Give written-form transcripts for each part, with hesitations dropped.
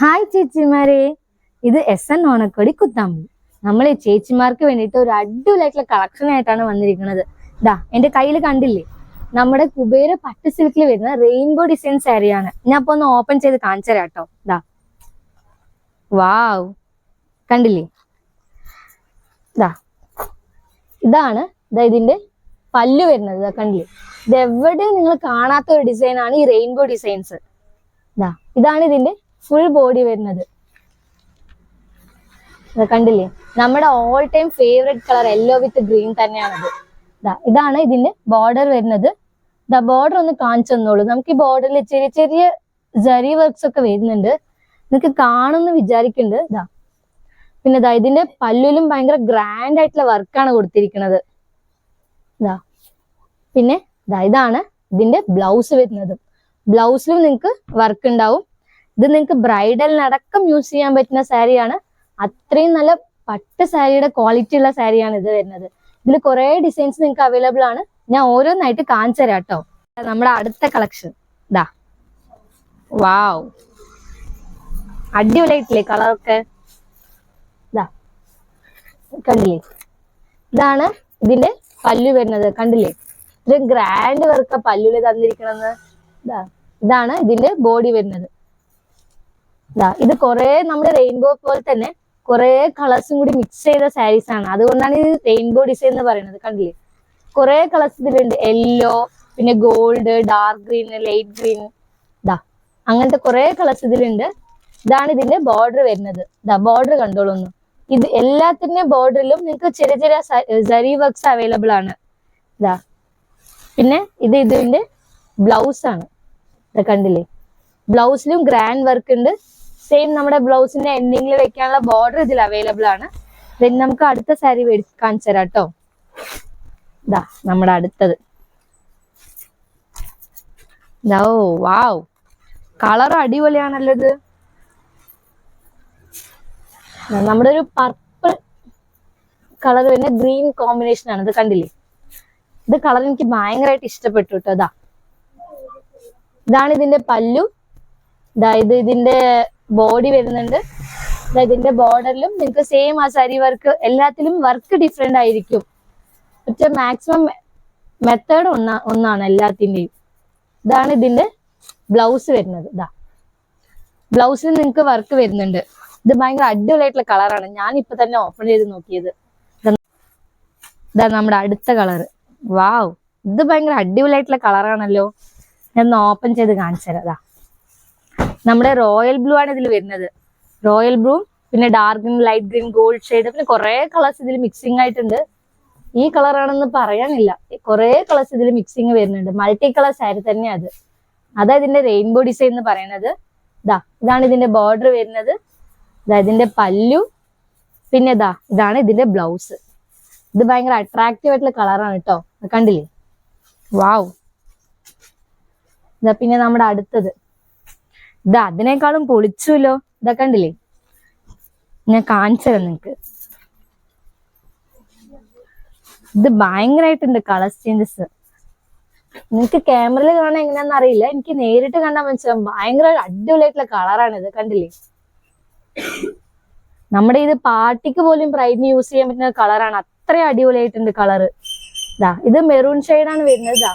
Hi ചേച്ചിമാരെ, ഇത് SN ഓണക്കോടി കുത്താമ്പി. നമ്മൾ ഈ ചേച്ചിമാർക്ക് വേണ്ടിയിട്ട് ഒരു അടിപൊളിയായിട്ടുള്ള കളക്ഷൻ ആയിട്ടാണ് വന്നിരിക്കുന്നത്. എന്റെ കയ്യിൽ കണ്ടില്ലേ, നമ്മുടെ കുബേര പട്ട് സിൽക്കിൽ വരുന്ന റെയിൻബോ ഡിസൈൻ സാരിയാണ്. ഞാൻ അപ്പൊ ഒന്ന് ഓപ്പൺ ചെയ്ത് കാണിച്ചു തരാം കേട്ടോ. വാവ്, കണ്ടില്ലേ? ഇതാണ് ഇതിന്റെ പല്ല് വരുന്നത്. കണ്ടില്ലേ? ഇത് എവിടെയും നിങ്ങൾ കാണാത്ത ഒരു ഡിസൈൻ ആണ് ഈ റെയിൻബോ ഡിസൈൻസ്. ഇതാണ് ഇതിന്റെ ഫുൾ ബോഡി വരുന്നത്. കണ്ടില്ലേ? നമ്മുടെ all time favourite colour yellow വിത്ത് ഗ്രീൻ തന്നെയാണത്. ഇതാണ് ഇതിന്റെ ബോർഡർ വരുന്നത്. ബോർഡർ ഒന്ന് കാണിച്ചു തന്നോളൂ. നമുക്ക് ഈ ബോർഡറിൽ ചെറിയ ചെറിയ ജറി വർക്ക്സ് ഒക്കെ വരുന്നുണ്ട്. നിങ്ങൾക്ക് കാണുമെന്ന് വിചാരിക്കുന്നുണ്ട്. പിന്നെ ഇതിന്റെ പല്ലിലും ഭയങ്കര ഗ്രാൻഡ് ആയിട്ടുള്ള വർക്കാണ് കൊടുത്തിരിക്കുന്നത്. പിന്നെ ഇതാണ് ഇതിന്റെ ബ്ലൗസ് വരുന്നത്. ബ്ലൗസിലും നിങ്ങൾക്ക് വർക്ക് ഉണ്ടാവും. ഇത് നിങ്ങൾക്ക് ബ്രൈഡലിനടക്കം യൂസ് ചെയ്യാൻ പറ്റുന്ന സാരിയാണ്. അത്രയും നല്ല പട്ട് സാരിയുടെ ക്വാളിറ്റി ഉള്ള സാരിയാണ് ഇത് വരുന്നത്. ഇതിൽ കുറെ ഡിസൈൻസ് നിങ്ങൾക്ക് അവൈലബിൾ ആണ്. ഞാൻ ഓരോന്നായിട്ട് കാണിച്ചു തരാം കേട്ടോ. നമ്മുടെ അടുത്ത കളക്ഷൻ വാവ്, അടിപൊളിയായിട്ടില്ലേ കളറൊക്കെ? കണ്ടില്ലേ? ഇതാണ് ഇതിന്റെ പല്ലു വരുന്നത്. കണ്ടില്ലേ? ഇത് ഗ്രാൻഡ് വർക്ക് പല്ലുല് തന്നിരിക്കണെന്ന്. ഇതാണ് ഇതിന്റെ ബോഡി വരുന്നത്. ഇത് കുറെ നമ്മുടെ റെയിൻബോ പോലെ തന്നെ കുറെ കളേഴ്സും കൂടി മിക്സ് ചെയ്ത സാരീസ് ആണ്. അതുകൊണ്ടാണ് ഇത് റെയിൻബോ ഡിസൈൻ എന്ന് പറയുന്നത്. കണ്ടില്ലേ? കുറെ കളേഴ്സ് ഇതിലുണ്ട്. യെല്ലോ, പിന്നെ gold, dark green, light green, അങ്ങനത്തെ കുറെ കളേഴ്സ് ഇതിലുണ്ട്. ഇതാണ് ഇതിന്റെ ബോർഡർ വരുന്നത്. ബോർഡർ കണ്ടോളൂ ഒന്ന്. ഇത് എല്ലാത്തിന്റെ ബോർഡറിലും നിങ്ങൾക്ക് ചെറിയ ചെറിയ സരി വർക്ക്സ് അവൈലബിൾ ആണ്. പിന്നെ ഇതിന്റെ ബ്ലൗസ് ആണ്. കണ്ടില്ലേ? ബ്ലൗസിലും ഗ്രാൻഡ് വർക്ക് ഉണ്ട്. സെയിം നമ്മുടെ ബ്ലൗസിന്റെ എൻഡിങ്ങിൽ വെക്കാനുള്ള ബോർഡർ ഇതിൽ അവൈലബിൾ ആണ്. നമുക്ക് അടുത്ത സാരി കാണിച്ചു തരാം കേട്ടോ. നമ്മുടെ അടുത്തത്. ഓ വാവ്, കളർ അടിപൊളിയാണല്ലോ ഇത്. നമ്മുടെ ഒരു പർപ്പിൾ കളർ വരുന്ന ഗ്രീൻ കോമ്പിനേഷൻ ആണ്. ഇത് കണ്ടില്ലേ? ഇത് കളർ എനിക്ക് ഭയങ്കരമായിട്ട് ഇഷ്ടപ്പെട്ടു കേട്ടോ. ഇതാണ് ഇതിന്റെ പല്ലു. ഇത് ഇതിന്റെ ബോഡി വരുന്നുണ്ട്. ഇതിന്റെ ബോർഡറിലും നിങ്ങൾക്ക് സെയിം ആ സാരി വർക്ക്, എല്ലാത്തിലും വർക്ക് ഡിഫറെന്റ് ആയിരിക്കും. പക്ഷെ മാക്സിമം മെത്തേഡ് ഒന്നാണ് എല്ലാത്തിന്റെയും. ഇതാണ് ഇതിന്റെ ബ്ലൗസ് വരുന്നത്. ബ്ലൗസിൽ നിങ്ങൾക്ക് വർക്ക് വരുന്നുണ്ട്. ഇത് ഭയങ്കര അടിപൊളിയായിട്ടുള്ള കളറാണ്. ഞാൻ ഇപ്പൊ തന്നെ ഓപ്പൺ ചെയ്ത് നോക്കിയത്. നമ്മുടെ അടുത്ത കളർ. വാവ്, ഇത് ഭയങ്കര അടിപൊളിയായിട്ടുള്ള കളറാണല്ലോ. ഞാൻ ഓപ്പൺ ചെയ്ത് കാണിച്ചു തരാം. നമ്മുടെ റോയൽ ബ്ലൂ ആണ് ഇതിൽ വരുന്നത്. റോയൽ ബ്ലൂ, പിന്നെ dark green, light green, gold shade, പിന്നെ കുറെ കളേഴ്സ് ഇതിൽ മിക്സിംഗ് ആയിട്ടുണ്ട്. ഈ കളറാണെന്ന് പറയാനില്ല, കുറെ കളേഴ്സ് ഇതിൽ മിക്സിങ് വരുന്നുണ്ട്. മൾട്ടി കളർ സാരി തന്നെ അത്. അതാ ഇതിന്റെ റെയിൻബോ ഡിസൈൻ എന്ന് പറയുന്നത്. ഇതാണ് ഇതിന്റെ ബോർഡർ വരുന്നത്. ഇതിന്റെ പല്ലു, പിന്നെ ഇതാണ് ഇതിന്റെ ബ്ലൗസ്. ഇത് ഭയങ്കര അട്രാക്റ്റീവ് ആയിട്ടുള്ള കളറാണ് കേട്ടോ. കണ്ടില്ലേ? വാവ്. പിന്നെ നമ്മുടെ അടുത്തത്. അതിനേക്കാളും പൊളിച്ചുല്ലോ. കണ്ടില്ലേ? ഞാൻ കാണിച്ചു തരാം നിങ്ങക്ക്. ഇത് ഭയങ്കരമായിട്ടുണ്ട് കളർ ചേഞ്ചസ്. നിങ്ങക്ക് ക്യാമറയിൽ കാണാൻ എങ്ങനെയാന്ന് അറിയില്ല, എനിക്ക് നേരിട്ട് കണ്ടാൽ മനസ്സിലാവും. ഭയങ്കര അടിപൊളിയായിട്ടുള്ള കളറാണ് ഇത്. കണ്ടില്ലേ? നമ്മുടെ ഇത് പാർട്ടിക്ക് പോലും ബ്രൈഡിന് യൂസ് ചെയ്യാൻ പറ്റുന്ന കളറാണ്. അത്രയും അടിപൊളിയായിട്ടുണ്ട് കളറ്. ഇത് മെറൂൺ ഷെയ്ഡാണ് വരുന്നത്.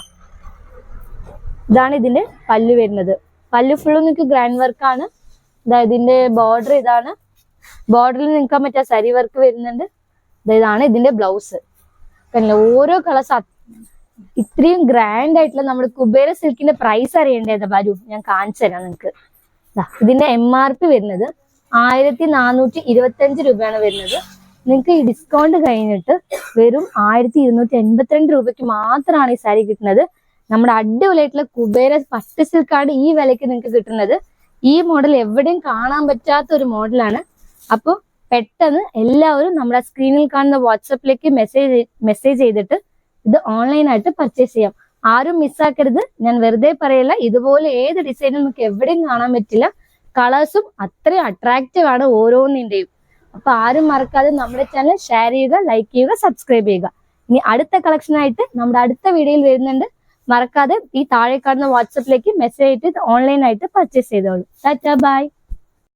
ഇതാണ് ഇതിന്റെ പല്ലു വരുന്നത്. പല്ലു ഫുള്ളും നിങ്ങൾക്ക് ഗ്രാൻഡ് വർക്കാണ്. ഇതിന്റെ ബോർഡർ ഇതാണ്. ബോർഡറിൽ നിൽക്കാൻ പറ്റിയ സരി വർക്ക് വരുന്നുണ്ട്. ഇതാണ് ഇതിന്റെ ബ്ലൗസ്. ഓരോ കളേഴ്സ് ഇത്രയും ഗ്രാൻഡ് ആയിട്ടുള്ള നമ്മുടെ കുബേര സിൽക്കിന്റെ പ്രൈസ് അറിയേണ്ടത് വരൂ, ഞാൻ കാണിച്ചു തരാം നിങ്ങൾക്ക്. ഇതിന്റെ MRP വരുന്നത് 1425 രൂപയാണ് വരുന്നത്. നിങ്ങൾക്ക് ഈ ഡിസ്കൗണ്ട് കഴിഞ്ഞിട്ട് വെറും 1282 രൂപയ്ക്ക് മാത്രമാണ് ഈ സാരി കിട്ടുന്നത്. നമ്മുടെ അടിപൊളിയായിട്ടുള്ള കുബേര പട്ട് സിൽക്കാണ് ഈ വിലയ്ക്ക് നിങ്ങൾക്ക് കിട്ടുന്നത്. ഈ മോഡൽ എവിടെയും കാണാൻ പറ്റാത്ത ഒരു മോഡലാണ്. അപ്പോൾ പെട്ടെന്ന് എല്ലാവരും നമ്മുടെ സ്ക്രീനിൽ കാണുന്ന വാട്സപ്പിലേക്ക് മെസ്സേജ് ചെയ്തിട്ട് ഇത് ഓൺലൈനായിട്ട് പർച്ചേസ് ചെയ്യാം. ആരും മിസ്സാക്കരുത്. ഞാൻ വെറുതെ പറയല്ല, ഇതുപോലെ ഏത് ഡിസൈനും നമുക്ക് എവിടെയും കാണാൻ പറ്റില്ല. കളേഴ്സും അത്രയും അട്രാക്റ്റീവ് ആണ് ഓരോന്നിന്റെയും. അപ്പൊ ആരും മറക്കാതെ നമ്മുടെ ചാനൽ ഷെയർ ചെയ്യുക, ലൈക്ക് ചെയ്യുക, സബ്സ്ക്രൈബ് ചെയ്യുക. ഇനി അടുത്ത കളക്ഷനായിട്ട് നമ്മുടെ അടുത്ത വീഡിയോയിൽ വരുന്നുണ്ട്. മറക്കാതെ ഈ താഴെ കാണുന്ന വാട്സപ്പിലേക്ക് മെസ്സേജ് ചെയ്തിട്ട് ഓൺലൈനായിട്ട് പർച്ചേസ് ചെയ്തോളൂ. ടാറ്റാ, ബൈ.